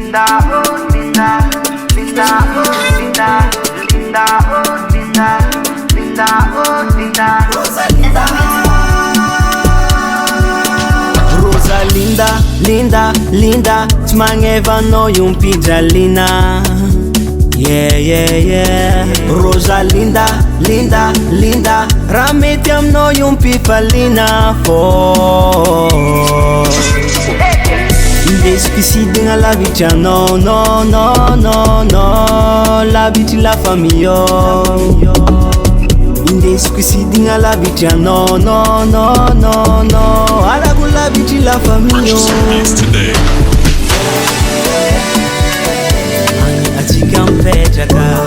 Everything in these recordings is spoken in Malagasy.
Linda, oh Linda, Linda, oh Linda, Linda, oh Linda, Linda, oh Linda, Rosalinda. Rosalinda, linda, linda, tsy magnevanao io mpijalina. Yeah, yeah, yeah. Rosalinda, linda, linda, raha mety aminao io mpifaliana fô. Indesiko hisidagna lavitra anao, no, no, no, no, lavitry la famille oh. Indesiko hisidagna lavitra anao, no, no, no, no, alako lavitry la famille oh. Atsika mipetraka,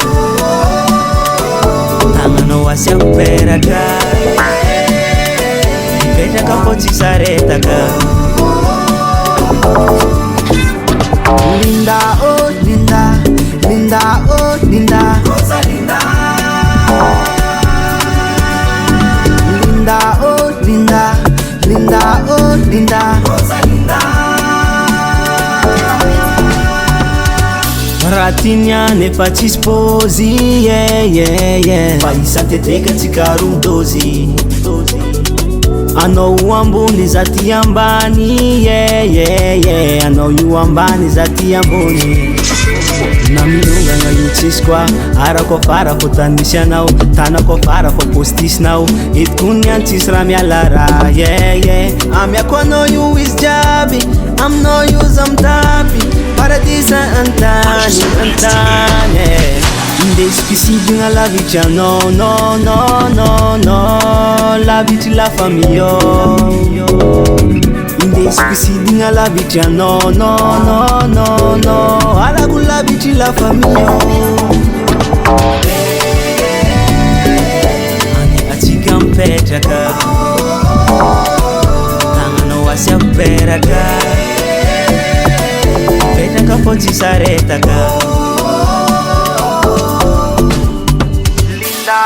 tagnanao asia miperaka, mipetraka fô tsy saretaka. Linda, oh Linda, Linda, oh Linda, Rosalinda. Linda, oh Linda, Linda, oh Linda, Rosalinda. Raha tiagny efa tsisy pôzy, yeah, yeah, yeah. Fa isantetika tsika roa dôzy. Anao ambony za ty ambany, yeah, yeah, yeah. Anao io ambany za ty ambony. Na milongagna io tsisy koa, arako afara fô tany misy anao, tanako afara fô pôstisinao. Eto kony any tsisy raha miala raha, yeah, yeah. Amiako anao io izy jiaby, aminao io za mitapy, paradisa antany, antany. Indesiko hisidagna lavitra anao, no, no, no, no, lavitry la famille oh. Indesiko hisidagna lavitra anao, no, no, no, no, alako lavitry la famille oh. Any atsika mipetraka, tagnanao asia miperaka, mipetraka fô tsy saretaka. Linda,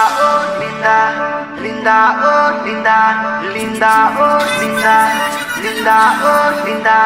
oh Linda, Linda, oh Linda, Linda, oh Linda.